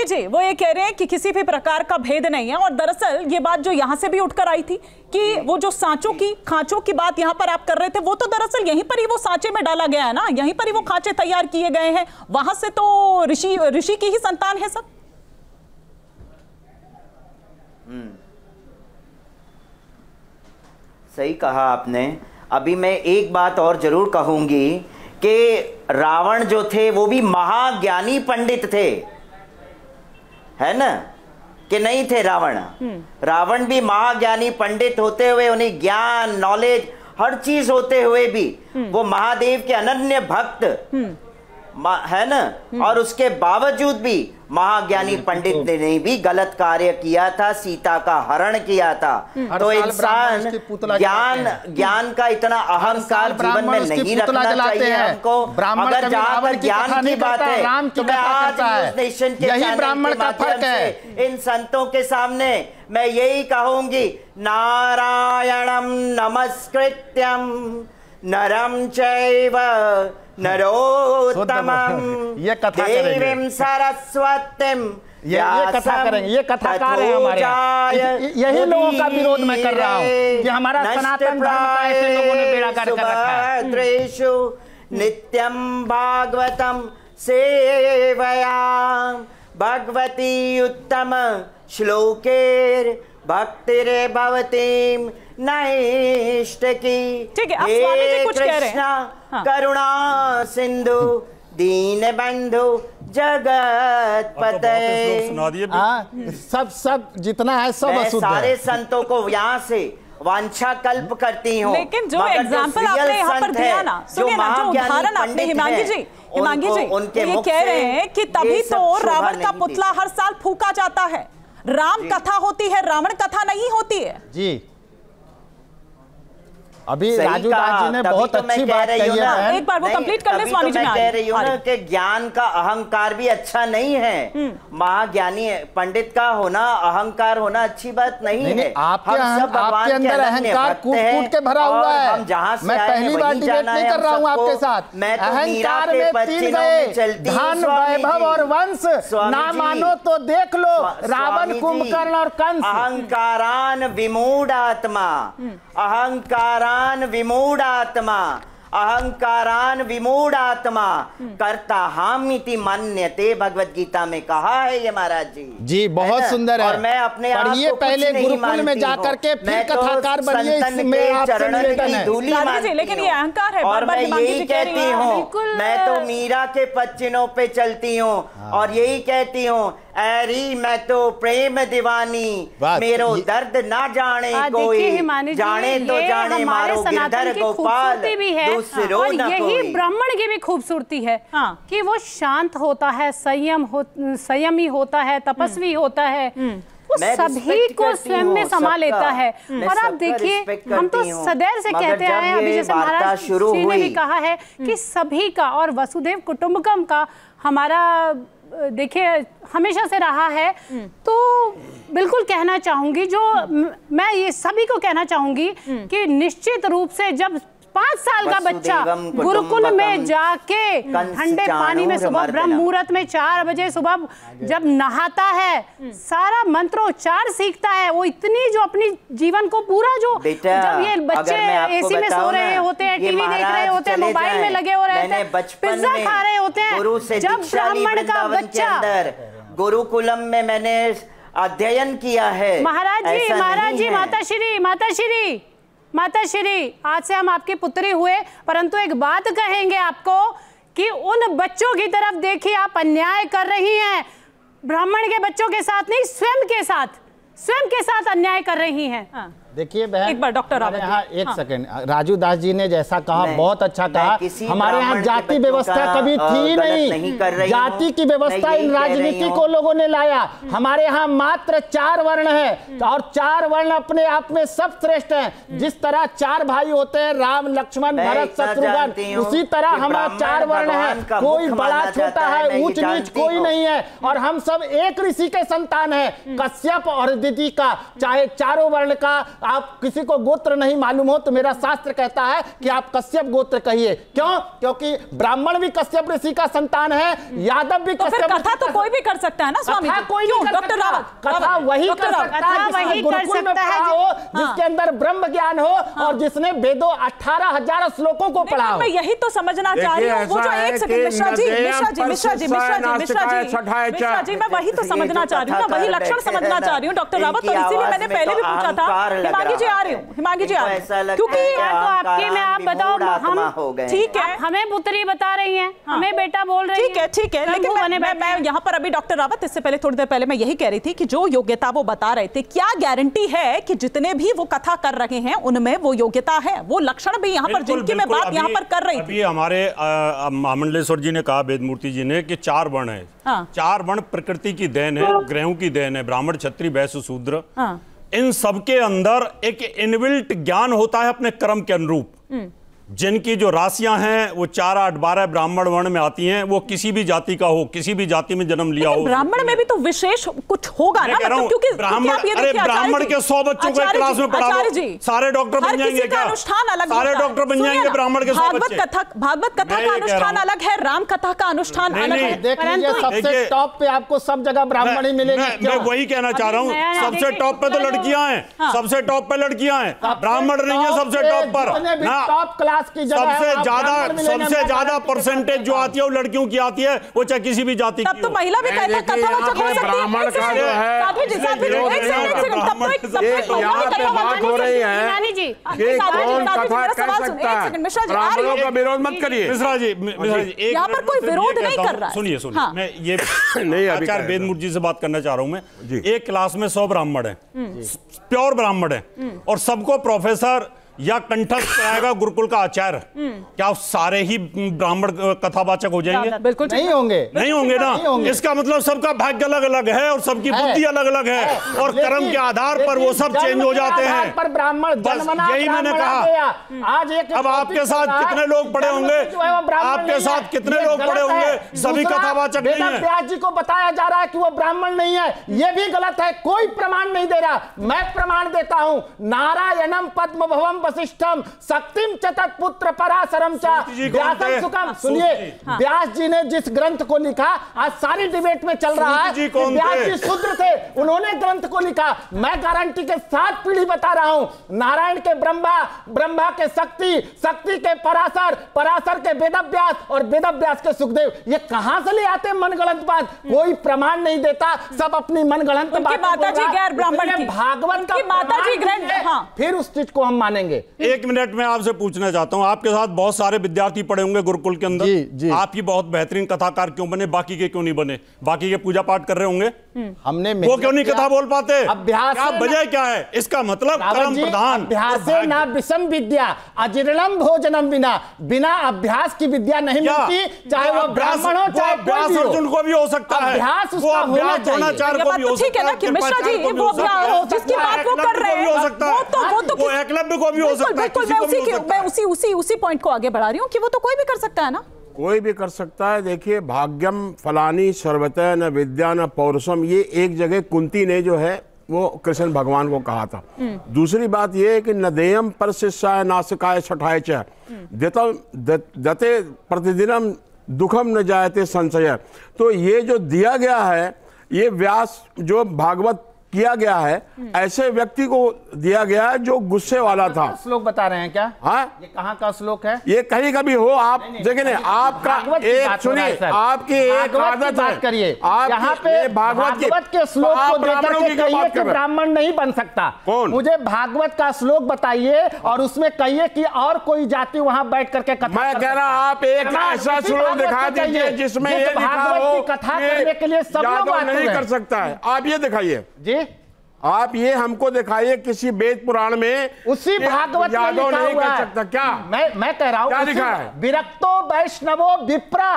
Speaker 2: जी वो ये कह रहे हैं कि किसी भी प्रकार का भेद नहीं है, और दरअसल ये बात जो यहाँ से भी उठकर आई थी कि वो जो सांचों की खांचों की बात यहाँ पर आप कर रहे थे, वो तो दरअसल यहीं पर ही वो सांचे में डाला गया है ना, यहीं पर ही वो खांचे तैयार किए गए हैं, वहां से तो ऋषि की ही संतान है सब।
Speaker 8: सही कहा आपने। अभी मैं एक बात और जरूर कहूंगी कि रावण जो थे वो भी महाज्ञानी पंडित थे, है ना, कि नहीं थे रावण? रावण भी महाज्ञानी पंडित होते हुए, उन्हें ज्ञान नॉलेज हर चीज होते हुए भी वो महादेव के अनन्य भक्त है ना, और उसके बावजूद भी महाज्ञानी पंडित ने भी गलत कार्य किया था, सीता का हरण किया था। तो इंसान ज्ञान का इतना अहंकार जीवन में नहीं रखना चाहिए हमको। अगर जहां पर ज्ञान की बात है तो मैं आज न्यूज नेशन के चैनल के माध्यम से इन संतों के सामने मैं यही कहूंगी, नारायणम नमस्कृत्यम नरम चैव नरोत्तमं देवीं सरस्वतीं
Speaker 9: ये कथा करेंगे, ये कथाकार है हमारे, यही लोगों का विरोध मैं कर रहा हूँ कि हमारा सनातन धर्म का ऐसे लोगों ने बेड़ा गर्क कर रखा है।
Speaker 8: नित्यं भागवतं सेवया भगवती उत्तम श्लोकेर भक्तिरे भवतीं नैष्टकी।
Speaker 2: ठीक है, अब स्वामी जी कुछ कह रहे हैं।
Speaker 8: करुणा सिंधु दीन बंधु जगत पते।
Speaker 9: सब जितना है सब
Speaker 8: मैं सारे संतों को यहाँ से वांछा कल्प करती हूँ।
Speaker 2: लेकिन जो एग्जाम्पल आपने यहाँ पर दिया ना, सुनिए ना, जो उदाहरण आपने हिमांगी जी ये कह रहे हैं कि तभी तो रावण का पुतला हर साल फूका जाता है, राम कथा होती है, रावण कथा नहीं होती है।
Speaker 9: जी अभी राजू दास जी ने बहुत अच्छी बात कही है।
Speaker 2: एक बार वो कंप्लीट कर ले स्वामी जी।
Speaker 8: मैं कह रही हूँ ना कि ज्ञान का अहंकार भी अच्छा नहीं है। महाज्ञानी पंडित का होना, अहंकार होना अच्छी बात नहीं है।
Speaker 9: आपके अंदर अहंकार कूट कूट के भरा हुआ है।
Speaker 8: हम जहाँ से
Speaker 9: मैं पहली बार डिबेट नहीं कर रहा हूँ आपके साथ। अहंकार में तीन गए, धन वैभव और वंश, ना मानो तो देख लो रावण कुंभकर्ण और कंस।
Speaker 8: अहंकारान विमूढ़ आत्मा, अहंकारान विमूढ़ आत्मा, अहंकारान विमूढ़ आत्मा करता हामिति मान्यते, भगवत गीता में कहा है ये महाराज जी।
Speaker 9: जी बहुत सुंदर है।
Speaker 8: और मैं अपने आप को
Speaker 9: पहले गुरुकुल में जाकर के फिर कथाकार बनिए, इसमें
Speaker 8: चरण की धूली मानती हूं।
Speaker 2: लेकिन ये अहंकार है।
Speaker 8: और मैं यही कहती हूँ, मैं तो मीरा के पच्चिनों पे चलती हूँ और यही कहती हूँ, ऐरी मैं तो प्रेम दीवानी, मेरो दर्द ना जाने कोई, जाने तो जाने मारो गिरधर गोपाल, दूसरो न कोई।
Speaker 12: यही ब्राह्मण की भी खूबसूरती है कि वो शांत होता है, संयमी होता है, तपस्वी होता है, वो सभी को स्वयं में समा लेता है। और आप देखिए, हम तो सदैव से कहते आए हैं, अभी जैसे महाराज जी ने भी कहा है कि सभी का और वसुधैव कुटुंबकम का हमारा देखिए हमेशा से रहा है। तो बिल्कुल कहना चाहूंगी, जो मैं ये सभी को कहना चाहूंगी कि निश्चित रूप से जब 5 साल का बच्चा गुरुकुल में जाके ठंडे पानी में सुबह ब्रह्म मुहूर्त में 4 बजे सुबह जब नहाता है, सारा मंत्रोच्चार सीखता है, वो इतनी जो अपनी जीवन को पूरा जो जब ये बच्चे एसी में सो रहे होते हैं, टीवी देख रहे होते हैं, मोबाइल में लगे हो रहे हैं, पिज्जा खा रहे होते हैं, जब ब्राह्मण का बच्चा
Speaker 8: गुरुकुलम में मैंने अध्ययन किया है।
Speaker 12: महाराज जी, माता श्री, आज से हम आपकी पुत्री हुए, परंतु एक बात कहेंगे आपको कि उन बच्चों की तरफ देखिए, आप अन्याय कर रही हैं। ब्राह्मण के बच्चों के साथ नहीं, स्वयं के साथ अन्याय कर रही हैं।
Speaker 9: देखिए बहन,
Speaker 2: एक बार डॉक्टर
Speaker 9: एक सेकंड, राजू दास जी ने जैसा कहा बहुत अच्छा कहा। हमारे यहाँ जाति व्यवस्था कभी थी नहीं, जाति की व्यवस्था इन राजनीति को लोगों ने लाया। हमारे यहाँ मात्र 4 वर्ण है और 4 वर्ण अपने आप में सब श्रेष्ठ हैं। जिस तरह 4 भाई होते हैं, राम लक्ष्मण भरत शत्रुघ्न, उसी तरह हमारा 4 वर्ण है। कोई बड़ा छोटा है, ऊंच नीच कोई नहीं है, और हम सब एक ऋषि के संतान है, कश्यप और अदिति का। चाहे चारों वर्ण का आप किसी को गोत्र नहीं मालूम हो तो मेरा शास्त्र कहता है कि आप कश्यप गोत्र कहिए। क्यों? क्योंकि ब्राह्मण भी कश्यप ऋषि का संतान है, यादव भी
Speaker 2: तो
Speaker 9: कश्यप।
Speaker 2: कथा तो कोई भी कर सकता है ना स्वामी जी?
Speaker 9: कोई नहीं कर सकता। कथा वही कर सकता है गुरुकुल में पढ़ा हो, जिसके अंदर ब्रह्म ज्ञान हो और जिसने वेदों 18,000 श्लोकों को पढ़ा हो।
Speaker 2: मैं यही तो समझना चाह रही हूँ। वो जो एक सेकंड मिश्रा जी, मैं वही तो समझना चाह रही हूँ, वही लक्षण समझना चाह रही हूँ डॉक्टर रावत। और इसीलिए मैंने पहले भी पूछा था। हिमांगी जी आ रही हूँ, क्योंकि
Speaker 12: आपके में आप बताओ, हम ठीक है, हमें पुत्री बता रही हैं, हमें बेटा बोल रही
Speaker 2: है, ठीक है, लेकिन मैं यहाँ पर अभी डॉक्टर रावत, इससे पहले थोड़ी देर पहले मैं यही कह रही थी कि जो योग्यता वो बता रहे थे, क्या गारंटी है कि जितने भी वो कथा कर रहे हैं उनमें वो योग्यता है, वो लक्षण भी यहाँ पर जिनकी मैं बात यहाँ पर कर रही थी।
Speaker 11: अभी हमारे महामंडलेश्वर जी ने कहा, वेदमूर्ति जी ने, कि 4 वर्ण है। 4 वर्ण प्रकृति की देन है, ग्रहों की देन है, ब्राह्मण क्षत्रिय वैश्य शूद्र। इन सबके अंदर एक इनबिल्ट ज्ञान होता है अपने कर्म के अनुरूप। जिनकी जो राशियां हैं वो 4, 8, 12 ब्राह्मण वर्ण में आती हैं, वो किसी भी जाति का हो, किसी भी जाति में जन्म लिया हो।
Speaker 2: ब्राह्मण में भी तो विशेष कुछ होगा ना,
Speaker 11: क्योंकि ब्राह्मण के 100 बच्चों को क्लास में पढ़ा दो, सारे डॉक्टर बन जाएंगे क्या?
Speaker 2: अनुष्ठान अलग,
Speaker 11: सारे डॉक्टर बन जाएंगे ब्राह्मण के 100 बच्चे।
Speaker 2: भागवत कथा का अनुष्ठान अलग है, राम कथा का अनुष्ठान अलग है।
Speaker 9: देख लीजिए, सबसे टॉप पे आपको सब जगह ब्राह्मण ही मिलेंगे।
Speaker 11: मैं वही कहना चाह रहा हूँ, सबसे टॉप पे तो लड़कियां हैं, सबसे टॉप पे लड़कियां हैं, ब्राह्मण नहीं है सबसे टॉप पर।
Speaker 9: टॉप क्लास की जगह
Speaker 11: सबसे ज्यादा परसेंटेज जो आती है वो लड़कियों की आती है, वो चाहे किसी भी जाति की।
Speaker 2: तब तो महिला भी कथावाचक हो सकती है।
Speaker 13: ब्राह्मण का जो है, बात हो रही है कि कौन कथा कर सकता है, ब्राह्मणों का विरोध मत करिए।
Speaker 11: मिश्रा जी,
Speaker 2: यहाँ पर कोई विरोध नहीं कर रहा है।
Speaker 11: सुनिए, मैं ये आचार्य वेदमूर्ति जी से बात करना चाह रहा हूँ। मैं एक क्लास में 100 ब्राह्मण है, प्योर ब्राह्मण है, और सबको प्रोफेसर या कंठस्थ कराएगा गुरुकुल का आचार्य, क्या सारे ही ब्राह्मण कथावाचक हो जाएंगे?
Speaker 2: बिल्कुल
Speaker 9: नहीं होंगे
Speaker 11: ना। इसका मतलब सबका भाग्य अलग अलग है और सबकी बुद्धि अलग अलग है, और कर्म के आधार पर वो सब चेंज हो जाते हैं।
Speaker 9: पर ब्राह्मण,
Speaker 11: यही मैंने कहा।
Speaker 9: आज
Speaker 11: अब आपके साथ कितने लोग पढ़े होंगे, आपके साथ कितने लोग पढ़े होंगे, सभी कथावाचक नहीं है।
Speaker 9: व्यास जी को बताया जा रहा है कि वो ब्राह्मण नहीं है, ये भी गलत है, कोई प्रमाण नहीं दे रहा। मैं प्रमाण देता हूं, नारायणम पद्म भवम वशिष्ठम शक्तिम चतत पुत्र पराशरम चा व्यासम सुखम। सुनिए, व्यास जी ने जिस ग्रंथ को लिखा, आज सारी डिबेट में चल रहा है कि व्यास जी शूद्र थे, उन्होंने ग्रंथ को लिखा। मैं गारंटी के साथ पीढ़ी बता रहा हूं, नारायण के ब्रह्मा, ब्रह्मा के शक्ति, शक्ति के पराशर, पराशर के वेदव्यास और वेदव्यास के सुखदेव। ये कहां से ले आते मनगढ़ंत बात? कोई प्रमाण नहीं देता, सब अपनी मनगढ़ंत बात।
Speaker 2: माता जी गैर ब्राह्मण की,
Speaker 9: भागवत का
Speaker 2: माता जी ग्रंथ,
Speaker 9: फिर उस चीज को हम मानेंगे।
Speaker 11: एक मिनट में आपसे पूछना चाहता हूं, आपके साथ बहुत सारे विद्यार्थी पढ़े होंगे गुरुकुल के अंदर।
Speaker 9: जी।
Speaker 11: आप ही बहुत बेहतरीन कथाकार क्यों बने, बाकी के क्यों नहीं बने? बाकी के पूजा पाठ कर रहे होंगे?
Speaker 9: हमने
Speaker 11: वो क्यों नहीं कथा बोल पाते?
Speaker 9: अभ्यास
Speaker 11: क्या वजह क्या है? इसका मतलब कर्म प्रधान।
Speaker 9: अभ्यास ना विषम विद्या अजीर्णम भोजनम बिना अभ्यास की विद्या नहीं मिलती, चाहे वो ब्राह्मण हो चाहे
Speaker 11: अभ्यास अर्जुन को भी हो सकता है,
Speaker 9: अभ्यास उसका होना
Speaker 11: द्रोणाचार्य को भी हो
Speaker 2: ठीक है ना कि मिश्रा जी वो जिसकी बात वो कर रहे हैं
Speaker 11: वो एकलव्य को भी हो सकता है।
Speaker 2: बिल्कुल, मैं उसी पॉइंट को आगे बढ़ा रही हूँ कि वो तो कोई भी कर सकता है ना,
Speaker 13: कोई भी कर सकता है। देखिए, भाग्यम फलानी सर्वतः न विद्या न पौरुषम, ये एक जगह कुंती ने जो है वो कृष्ण भगवान को कहा था। दूसरी बात ये है कि नदेयम पर शिष्याय नासिकाय छठाय च दते प्रतिदिनम दुखम न जायते संशय। तो ये जो दिया गया है, ये व्यास जो भागवत किया गया है, ऐसे व्यक्ति को दिया गया है जो गुस्से वाला था।
Speaker 9: श्लोक बता रहे हैं क्या?
Speaker 13: हाँ,
Speaker 9: ये कहाँ का श्लोक है?
Speaker 13: ये कहीं का भी हो, आप देखिए ना, आपका एक सुनिए, आपकी एक आदत है,
Speaker 9: करिए यहाँ पे भागवत के श्लोक को देकर के कहिए कि ब्राह्मण नहीं बन सकता।
Speaker 13: कौन? मुझे
Speaker 9: भागवत का श्लोक बताइए और उसमें कहिए कि और कोई जाति वहां बैठ करके कथा।
Speaker 13: मैं कह रहा, आप एक ऐसा श्लोक दिखा दीजिए जिसमें ये लिखा हो
Speaker 9: कथा करने के लिए सब लोग
Speaker 13: नहीं कर सकता है। आप ये दिखाइए
Speaker 9: जी,
Speaker 13: आप ये हमको दिखाइए किसी वेद पुराण में
Speaker 9: उसी भागवत में लिखा
Speaker 13: नहीं
Speaker 9: हुआ
Speaker 13: कर
Speaker 9: है।
Speaker 13: सकता क्या?
Speaker 9: मैं कह रहा हूँ
Speaker 13: क्या लिखा है?
Speaker 9: विरक्तो वैष्णवो विप्रा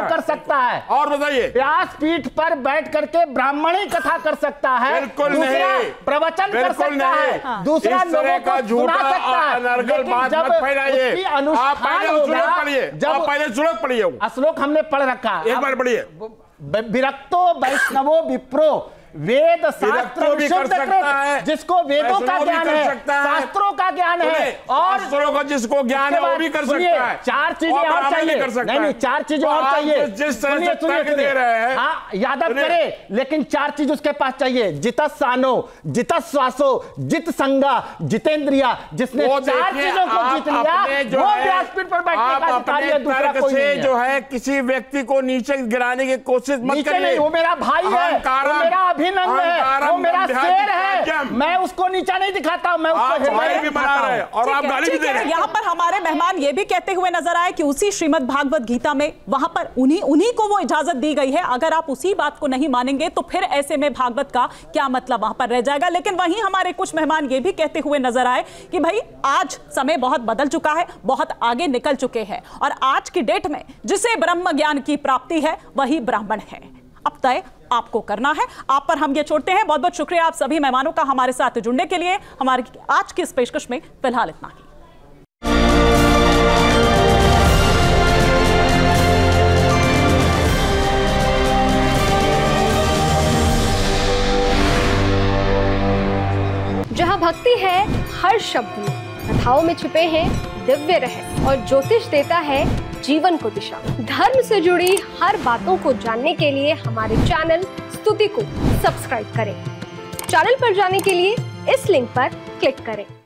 Speaker 9: कर सकता है।
Speaker 13: और बताइए,
Speaker 9: व्यासपीठ पर बैठ करके ब्राह्मण ही कथा कर सकता है,
Speaker 13: बिल्कुल नहीं,
Speaker 9: प्रवचन कर सकता है, दूसरा लोगों को सुना सकता है।
Speaker 13: अनर्गल बात मत फैलाइए। आप पहले श्लोक पढ़िए, आप पहले श्लोक पढ़िए।
Speaker 9: श्लोक हमने पढ़ रखा,
Speaker 13: एक बार पढ़िए।
Speaker 9: विरक्तो वैष्णवो विप्रो, वेद शास्त्र
Speaker 13: भी कर सकता है,
Speaker 9: जिसको वेदों का ज्ञान है, शास्त्रों का ज्ञान है, और
Speaker 13: शास्त्रों का जिसको ज्ञान है वो भी कर सकता है।
Speaker 9: चार चीजें और चाहिए, नहीं चार चीजें और चाहिए।
Speaker 13: जिस तरह से तर्क दे रहे हैं,
Speaker 9: हाँ यादव करे, लेकिन चार चीज उसके पास चाहिए। जितस्सानो, जितस्वासो, जित संगा, जितेंद्रिया। जिसने चार चीजों को जीत लिया वो व्यासपीठ पर बैठने का अधिकारी है, दूसरा कोई नहीं है।
Speaker 13: जो है किसी व्यक्ति को नीचे गिराने की कोशिश मत करिए।
Speaker 9: वो मेरा भाई है, वो मेरा अभिनंदन है, वो मेरा शेर है, मैं उसको नीचा नहीं दिखाता, मैं उसको
Speaker 13: भी बना रहे हैं और आप गाली भी दे रहे हैं।
Speaker 2: यहाँ पर हमारे मेहमान ये भी कहते हुए नजर आए कि उसी श्रीमद् भागवत गीता में वहां पर उन्हीं को वो इजाजत दी गई है। अगर आप उसी बात को नहीं मानेंगे तो फिर ऐसे में भागवत का क्या मतलब वहां पर रह जाएगा। लेकिन वहीं हमारे कुछ मेहमान ये भी कहते हुए नजर आए कि भाई आज समय बहुत बदल चुका है, बहुत आगे निकल चुके हैं और आज की डेट में जिसे ब्रह्म ज्ञान की प्राप्ति है वही ब्राह्मण है। अब तय आपको करना है। आप पर हम ये छोड़ते हैं। बहुत बहुत शुक्रिया आप सभी मेहमानों का हमारे साथ जुड़ने के लिए। हमारी आज की इस पेशकश में फिलहाल इतना ही।
Speaker 14: जहां भक्ति है हर शब्द में, कथाओं में छुपे हैं दिव्य रहस्य और ज्योतिष देता है जीवन को दिशा। धर्म से जुड़ी हर बातों को जानने के लिए हमारे चैनल स्तुति को सब्सक्राइब करें। चैनल पर जाने के लिए इस लिंक पर क्लिक करें।